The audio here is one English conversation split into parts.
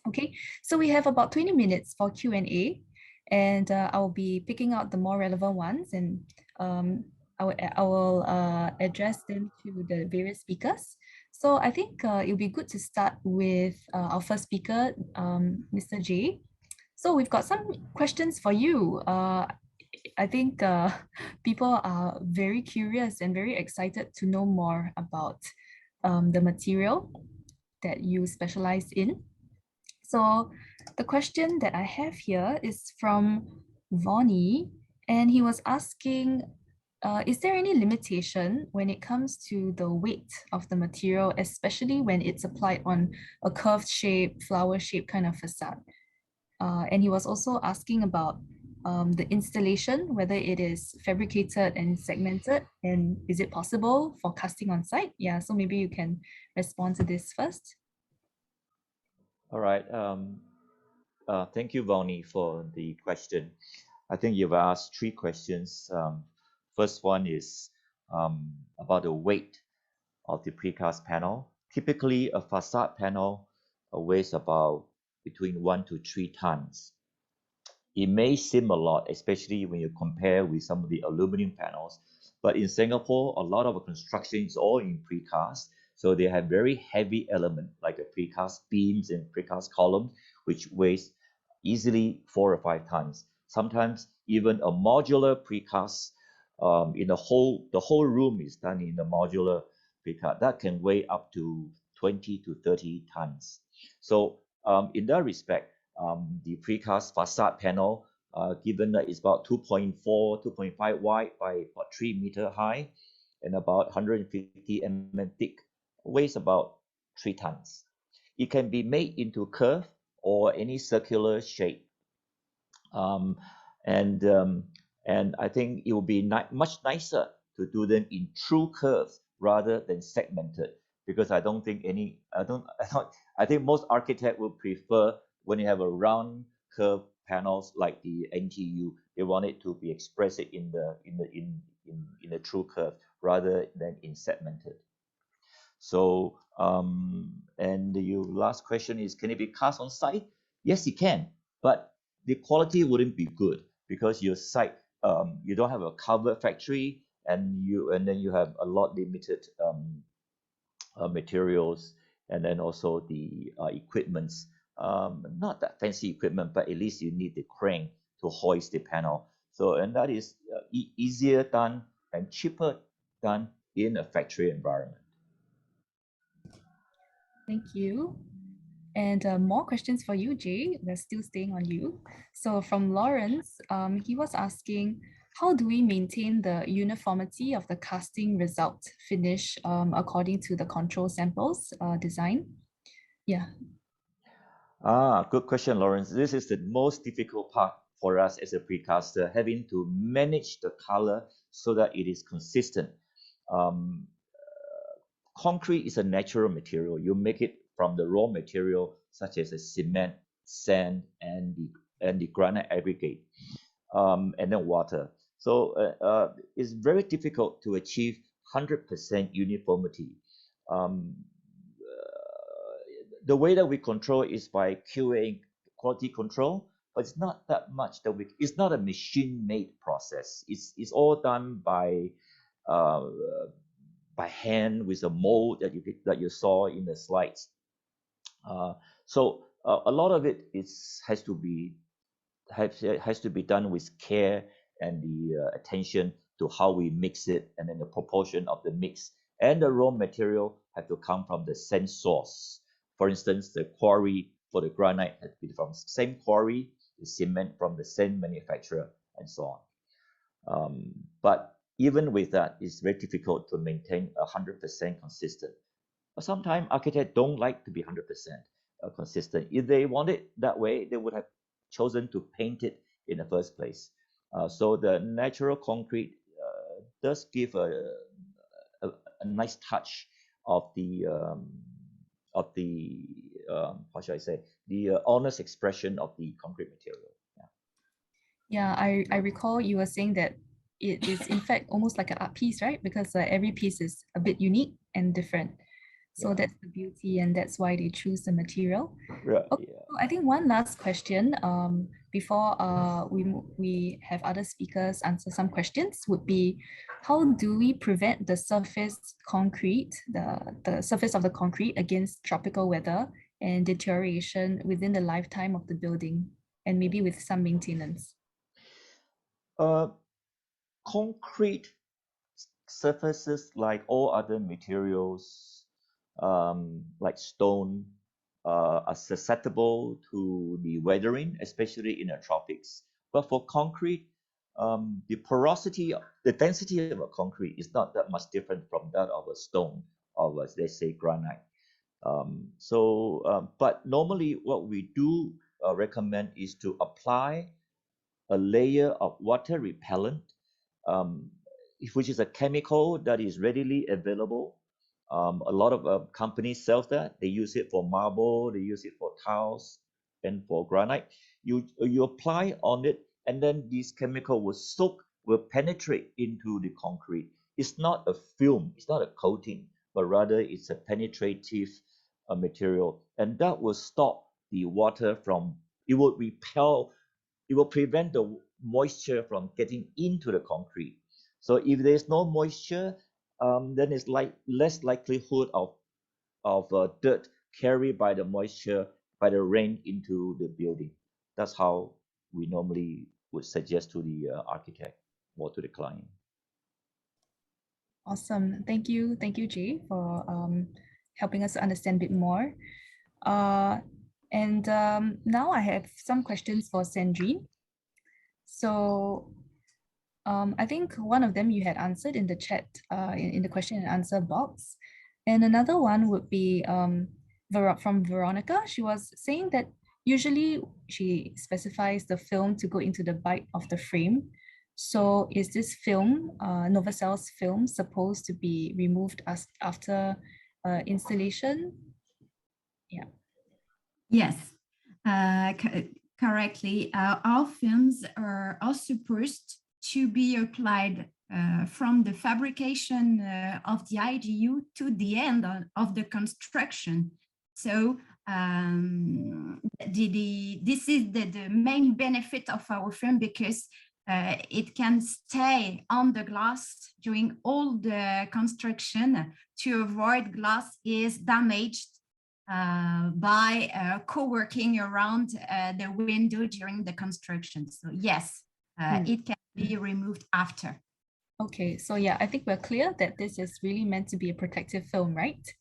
Okay, so we have about 20 minutes for Q&A, and I'll be picking out the more relevant ones, and I will address them to the various speakers. So I think it'll be good to start with our first speaker, Mr. J. So we've got some questions for you. I think people are very curious and very excited to know more about the material that you specialize in. So the question that I have here is from Vonnie, and he was asking, is there any limitation when it comes to the weight of the material, especially when it's applied on a curved shape, flower shape kind of facade? And he was also asking about the installation, whether it is fabricated and segmented, and is it possible for casting on site? Yeah, so maybe you can respond to this first. All right. Thank you, Vonnie, for the question. I think you've asked three questions. First one is about the weight of the precast panel. Typically, a facade panel weighs about between 1 to 3 tons. It may seem a lot, especially when you compare with some of the aluminum panels. But in Singapore, a lot of construction is all in precast. So they have very heavy element like the precast beams and precast columns, which weighs easily 4 or 5 tons. Sometimes even a modular precast in the whole room is done in a modular precast that can weigh up to 20 to 30 tons. So in that respect, the precast facade panel, given that it's about 2.4, 2.5 wide by about 3 meter high and about 150 mm thick, weighs about 3 tons. It can be made into curve or any circular shape. And I think it will be much nicer to do them in true curves rather than segmented, because I think most architects would prefer when you have a round curve panels like the NTU, they want it to be expressed in a true curve rather than in segmented. So and your last question is, can it be cast on site? Yes, it can, but the quality wouldn't be good because your site you don't have a covered factory, and then you have a lot limited materials, and then also the equipments, not that fancy equipment, but at least you need the crane to hoist the panel. So, and that is easier done and cheaper done in a factory environment. Thank you. And more questions for you, Jay. We're still staying on you. So from Lawrence, he was asking, how do we maintain the uniformity of the casting result finish according to the control samples design? Yeah. Good question, Lawrence. This is the most difficult part for us as a precaster, having to manage the color so that it is consistent. Concrete is a natural material. You make it from the raw material such as a cement, sand, and the granite aggregate, and then water. So it's very difficult to achieve 100% uniformity. The way that we control is by QA, quality control, but it's not that much that it's not a machine-made process. It's all done by hand with a mold that you saw in the slides. So a lot of it has to be done with care and the attention to how we mix it, and then the proportion of the mix and the raw material have to come from the same source. For instance, the quarry for the granite has to be from the same quarry, the cement from the same manufacturer, and so on. But even with that, it's very difficult to maintain 100% consistent. But sometimes architects don't like to be 100% consistent. If they want it that way, they would have chosen to paint it in the first place. So the natural concrete does give a nice touch of the how should I say, the honest expression of the concrete material. Yeah, I recall you were saying that it is in fact almost like an art piece, right? Because every piece is a bit unique and different. So that's the beauty, and that's why they choose the material. Right. Okay, so I think one last question before we have other speakers answer some questions would be, how do we prevent the surface concrete, the surface of the concrete against tropical weather and deterioration within the lifetime of the building, and maybe with some maintenance? Uh, Concrete surfaces, like all other materials, like stone, are susceptible to the weathering, especially in the tropics. But for concrete, the porosity, the density of a concrete is not that much different from that of a stone or, let's say, granite. But normally what we do recommend is to apply a layer of water repellent, um, which is a chemical that is readily available. A lot of companies sell that. They use it for marble, they use it for tiles, and for granite. You apply on it, and then this chemical will penetrate into the concrete. It's not a film, it's not a coating, but rather it's a penetrative material, and that will stop the water from. It will repel. It will prevent the moisture from getting into the concrete. So if there's no moisture, then it's like less likelihood of dirt carried by the moisture, by the rain into the building. That's how we normally would suggest to the architect or to the client. Awesome. Thank you, Jay, for helping us to understand a bit more. Now I have some questions for Sandrine. So I think one of them you had answered in the chat, in the question and answer box. And another one would be from Veronica. She was saying that usually she specifies the film to go into the bite of the frame. So is this film, Novacel's film, supposed to be removed after installation? Yeah. Yes, correctly. All films are supposed to be applied from the fabrication of the IGU to the end of the construction. So this is the main benefit of our film, because it can stay on the glass during all the construction to avoid glass is damaged by co-working around the window during the construction. So yes, it can be removed after. Okay, so yeah, I think we're clear that this is really meant to be a protective film, right?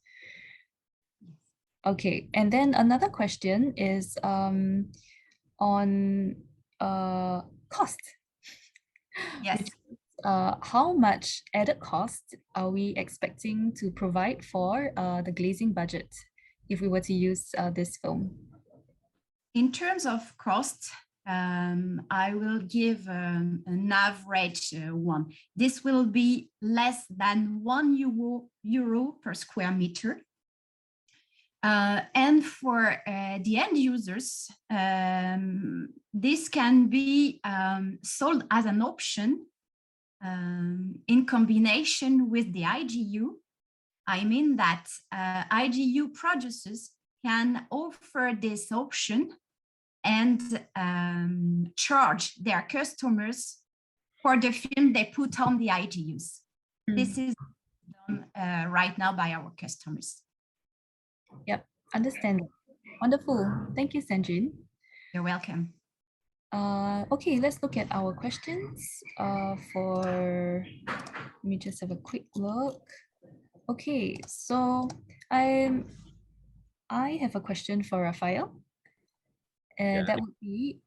Okay, and then another question is on cost. Yes. How much added cost are we expecting to provide for the glazing budget if we were to use this film? In terms of cost, I will give an average one. This will be less than €1 per square meter. And for the end users, this can be sold as an option in combination with the IGU. I mean that IGU producers can offer this option and charge their customers for the film they put on the IGUs. This is done right now by our customers. Yep, understand. Wonderful. Thank you, Sandrine. You're welcome. Okay, let's look at our questions. Let me just have a quick look. Okay, so I have a question for Rafael. And that would be,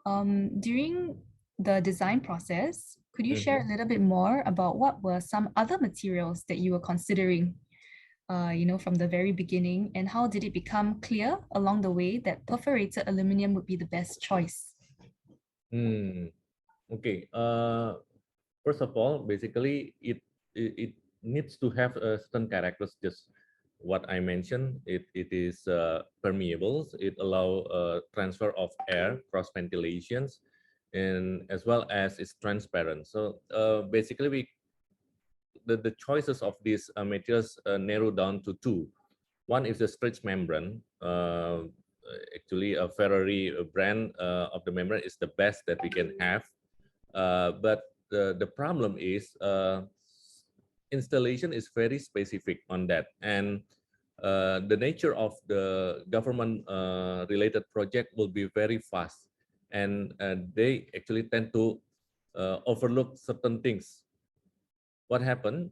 during the design process, could you share a little bit more about what were some other materials that you were considering, from the very beginning, and how did it become clear along the way that perforated aluminium would be the best choice? Okay. First of all, basically, it needs to have a certain characteristics. Just what I mentioned, it is permeable. It allows transfer of air, cross ventilations, and as well as it's transparent. So basically, the choices of these materials narrow down to two. One is the stretch membrane. actually a Ferrari brand of the membrane is the best that we can have. But the problem is installation is very specific on that, and the nature of the government related project will be very fast, and they actually tend to overlook certain things. What happened?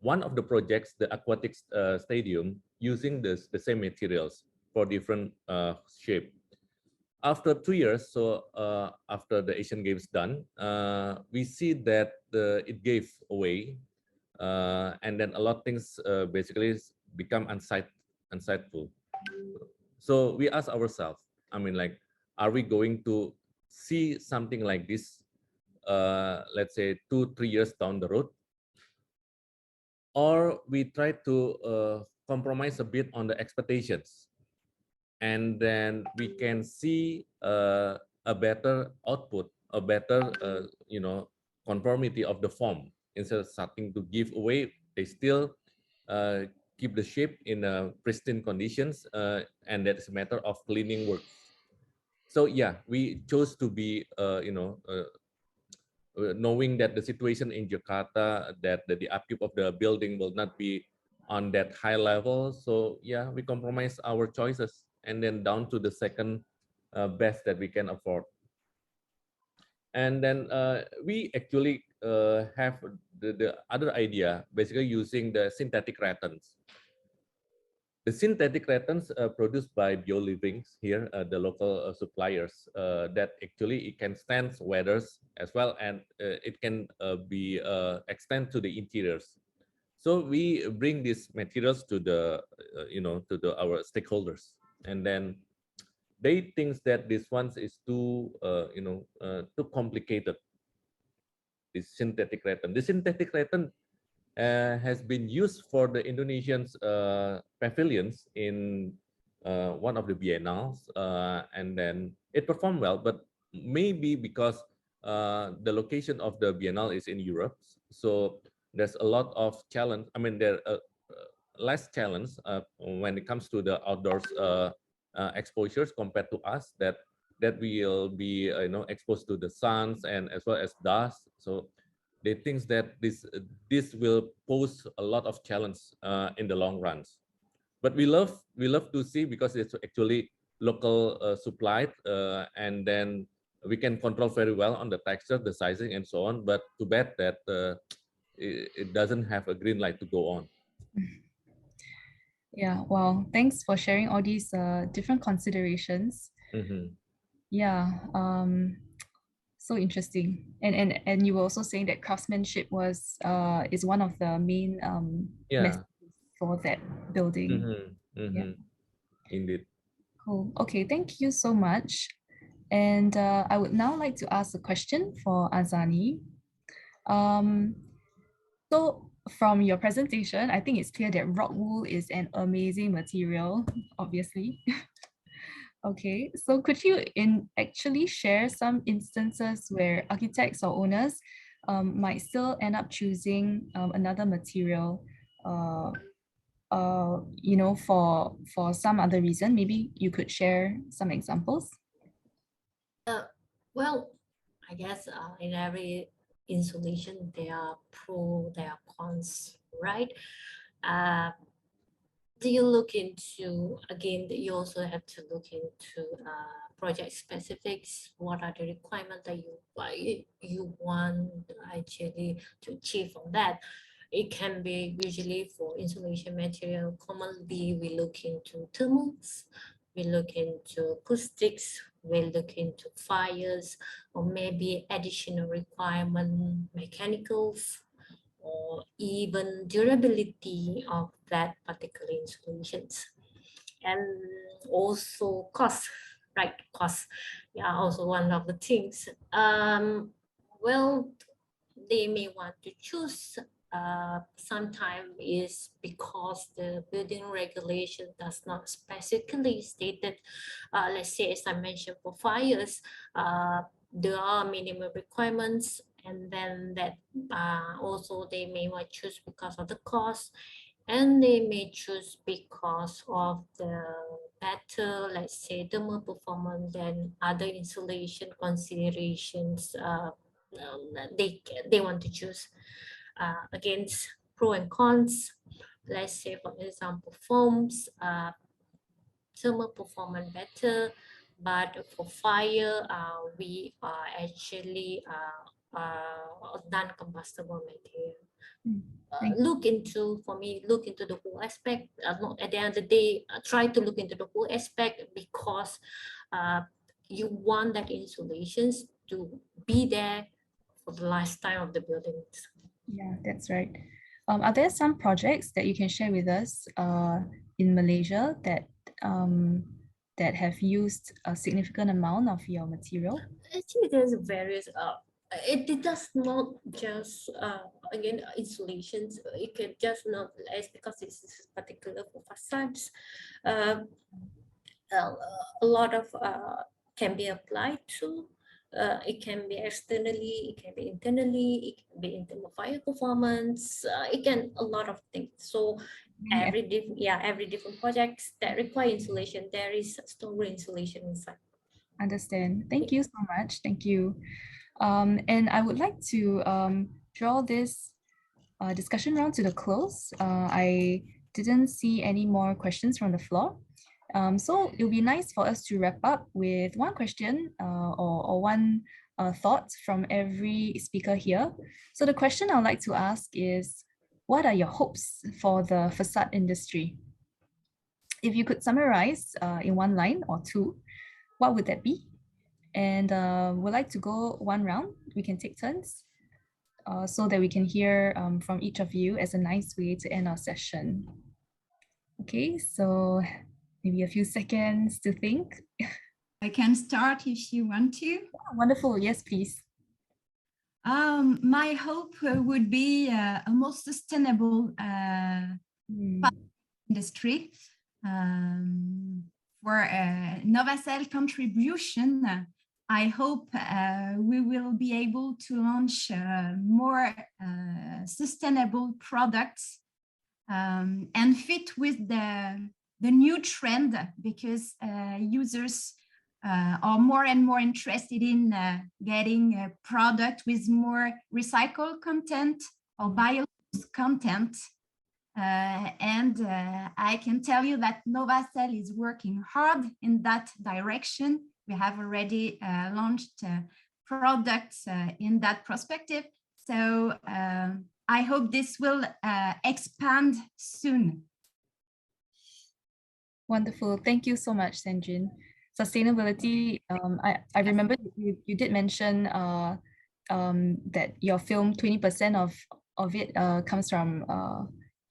One of the projects, the aquatic stadium, using the same materials for different shape. After 2 years, so after the Asian Games done, we see that it gave away, and then a lot of things basically become unsightful. So we ask ourselves, I mean, like, are we going to see something like this, let's say 2-3 years down the road? Or we try to compromise a bit on the expectations, and then we can see a better output, a better conformity of the form. Instead of starting to give away, they still keep the shape in pristine conditions, and that's a matter of cleaning work. So yeah, we chose to be knowing that the situation in Jakarta, that the upkeep of the building will not be on that high level. So yeah, we compromise our choices, and then down to the second best that we can afford. And then we actually have the other idea, basically using the synthetic rattans. The synthetic rattans produced by BioLivings here, the local suppliers, that actually it can stand weathers as well, and it can be extend to the interiors. So we bring these materials to the our stakeholders, and then they think that this one is too too complicated. This synthetic rattan. The synthetic rattan has been used for the Indonesian pavilions in one of the biennales, and then it performed well, but maybe because the location of the biennale is in Europe, so there's a lot of challenge. I mean, there are less challenge when it comes to the outdoors exposures compared to us, that will be exposed to the suns and as well as dust. So they think that this will pose a lot of challenge in the long runs. But we love to see, because it's actually local supplied, and then we can control very well on the texture, the sizing, and so on. But too bad that it doesn't have a green light to go on. Yeah, well, thanks for sharing all these different considerations. Mm-hmm. Yeah, so interesting. And you were also saying that craftsmanship is one of the main messages for that building. Mm-hmm. Mm-hmm. Yeah. Indeed. Cool. Okay, thank you so much. And I would now like to ask a question for Azanie. So from your presentation, I think it's clear that ROCKWOOL is an amazing material, obviously. Okay, so could you actually share some instances where architects or owners might still end up choosing another material, for some other reason? Maybe you could share some examples. Well, I guess in every insulation, there are pros, there are cons, right? Do you look into, again, you also have to look into project specifics. What are the requirements that you want actually to achieve on that? It can be usually for insulation material. Commonly, we look into thermals, we look into acoustics, we look into fires, or maybe additional requirement, mechanicals, or even durability of that particular installations. And also cost, right? Cost, yeah, also one of the things. Well, they may want to choose sometimes is because the building regulation does not specifically stated, let's say, as I mentioned, for fires, there are minimum requirements, and then that also they may want to choose because of the cost, and they may choose because of the better, let's say, thermal performance than other insulation considerations they want to choose. Against pro and cons, let's say, for example, foams, thermal performance better, but for fire, we are actually non-combustible material. Look into the whole aspect. At the end of the day, try to look into the whole aspect, because you want that insulations to be there for the lifetime of the buildings. Yeah, that's right. Are there some projects that you can share with us in Malaysia that have used a significant amount of your material? Actually, there's various. It does not just again insulations. It can just not as because this is particular for facades. A lot of can be applied to. It can be externally, it can be internally, it can be in terms of fire performance. It can a lot of things. So every different projects that require insulation, there is story insulation inside. Understand. Thank you so much. Thank you. And I would like to draw this discussion round to the close. I didn't see any more questions from the floor. So it would be nice for us to wrap up with one question or one thought from every speaker here. So the question I'd like to ask is, what are your hopes for the facade industry? If you could summarize in one line or two, what would that be? And we'd like to go one round. We can take turns so that we can hear from each of you as a nice way to end our session. Okay, so maybe a few seconds to think. I can start if you want to. Oh, wonderful. Yes, please. My hope would be a more sustainable industry. For Novacel contribution, I hope we will be able to launch more sustainable products and fit with the new trend, because users are more and more interested in getting a product with more recycled content or bio content. And I can tell you that Novacel is working hard in that direction. We have already launched products in that perspective. So I hope this will expand soon. Wonderful. Thank you so much, Sandrine. Sustainability, I remember you did mention that your film, 20% of it comes from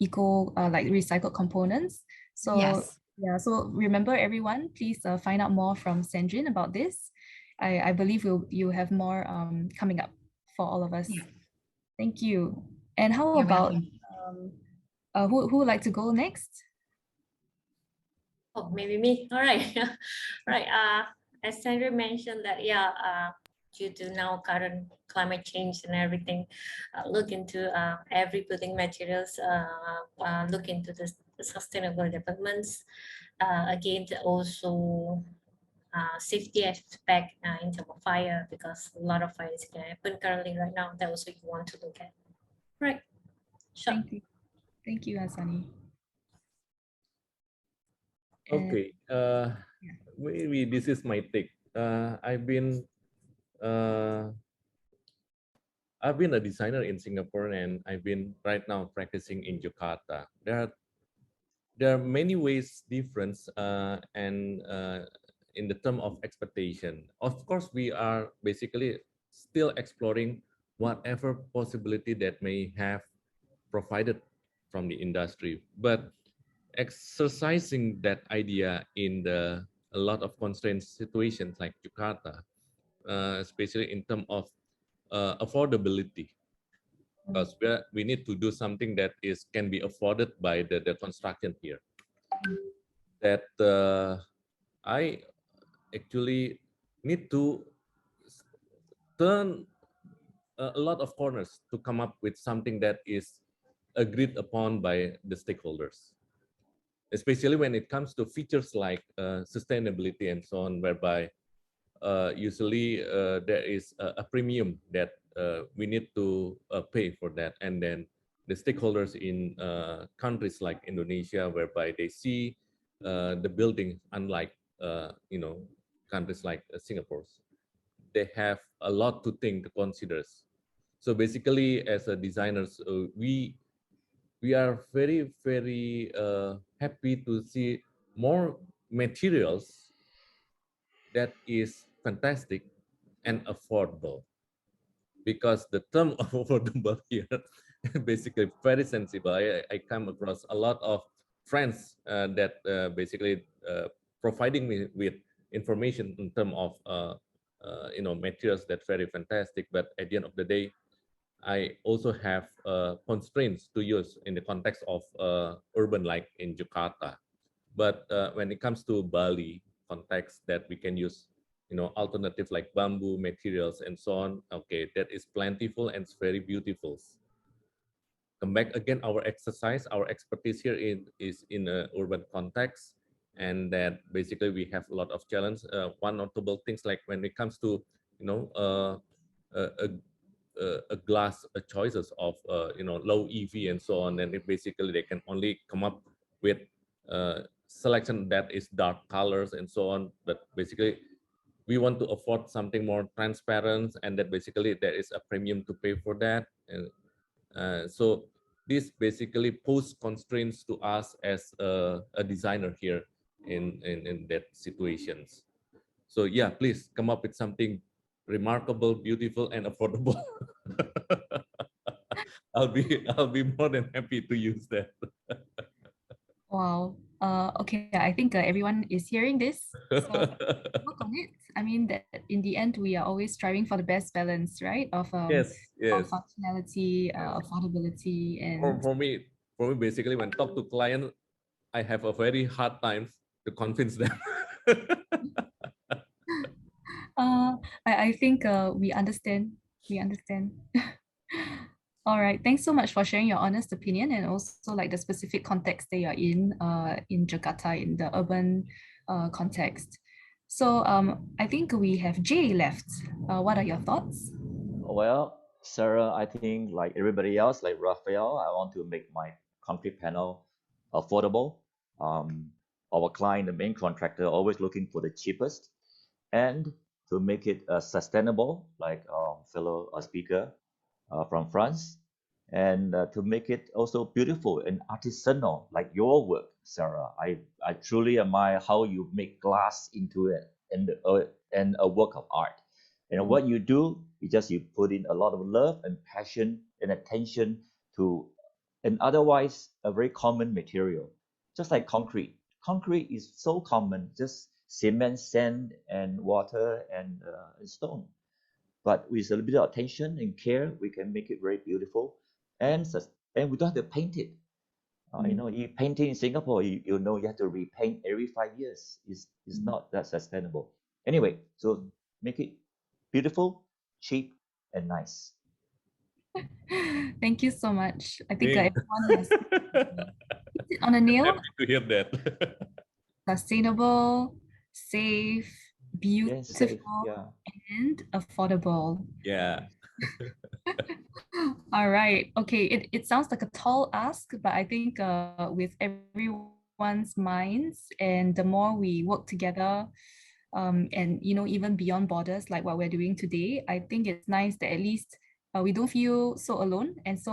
eco, like recycled components. So yes. Yeah, so remember everyone, please find out more from Sandrine about this. I believe you have more coming up for all of us. Yeah. Thank you. And how You're about welcome. who would like to go next? Oh, maybe me. All right. Right. As Sandra mentioned that, due to now current climate change and everything, look into every building materials, look into the sustainable developments. Again, also safety aspect in terms of fire, because a lot of fires can happen currently right now. That also you want to look at. Right. Sure. Thank you. Thank you, Azanie. Okay, maybe this is my take. I've been a designer in Singapore, and I've been right now practicing in Jakarta. There are many ways difference and in the term of expectation. Of course, we are basically still exploring whatever possibility that may have provided from the industry, but exercising that idea in a lot of constrained situations like Jakarta, especially in terms of affordability, because we need to do something that can be afforded by the construction here. That I actually need to turn a lot of corners to come up with something that is agreed upon by the stakeholders, especially when it comes to features like sustainability and so on, whereby usually there is a premium that we need to pay for that. And then the stakeholders in countries like Indonesia, whereby they see the building, unlike countries like Singapore, they have a lot to think to consider. So basically, as a designers, we are very, very happy to see more materials that is fantastic and affordable, because the term of affordable here basically very sensible. I come across a lot of friends that basically providing me with information in terms of materials that's very fantastic, but at the end of the day, I also have constraints to use in the context of urban, like in Jakarta. But when it comes to Bali context, that we can use, alternative like bamboo materials and so on. Okay, that is plentiful and it's very beautiful. Come back again, our expertise here is in an urban context, and that basically we have a lot of challenge. One notable things, like when it comes to, a glass choices of low EV and so on, and it basically they can only come up with selection that is dark colors and so on. But basically we want to afford something more transparent, and that basically there is a premium to pay for that. And so this basically pose constraints to us as a designer here in that situations. So yeah, please come up with something remarkable, beautiful, and affordable. I'll be more than happy to use that. Wow. Okay, I think everyone is hearing this. So work on it. I mean that in the end, we are always striving for the best balance, right? Of Yes, yes. functionality, affordability, and For me, basically, when talk to client, I have a very hard time to convince them. I think we understand. We understand. All right. Thanks so much for sharing your honest opinion, and also like the specific context that you're in Jakarta, in the urban context. So I think we have Jay left. What are your thoughts? Well, Sarah, I think like everybody else, like Rafael, I want to make my concrete panel affordable. Our client, the main contractor, always looking for the cheapest, and to make it sustainable, like fellow speaker from France, and to make it also beautiful and artisanal, like your work, Sarah. I truly admire how you make glass into it and a work of art. And what you do, you put in a lot of love and passion and attention to an otherwise a very common material, just like concrete. Concrete is so common, just cement, sand, and water and stone. But with a little bit of attention and care, we can make it very beautiful, and we don't have to paint it. You painting in Singapore, you know you have to repaint every 5 years. It's not that sustainable. Anyway, so make it beautiful, cheap, and nice. Thank you so much. I think Yeah. everyone has hit it on a nail. Happy to hear that. Sustainable, safe, Yes, safe. beautiful, Yeah. and affordable. Yeah. All right. Okay. It sounds like a tall ask, but I think with everyone's minds, and the more we work together, and even beyond borders, like what we're doing today, I think it's nice that at least we don't feel so alone and so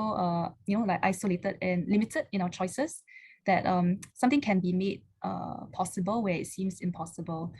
like isolated and limited in our choices. That something can be made possible where it seems impossible.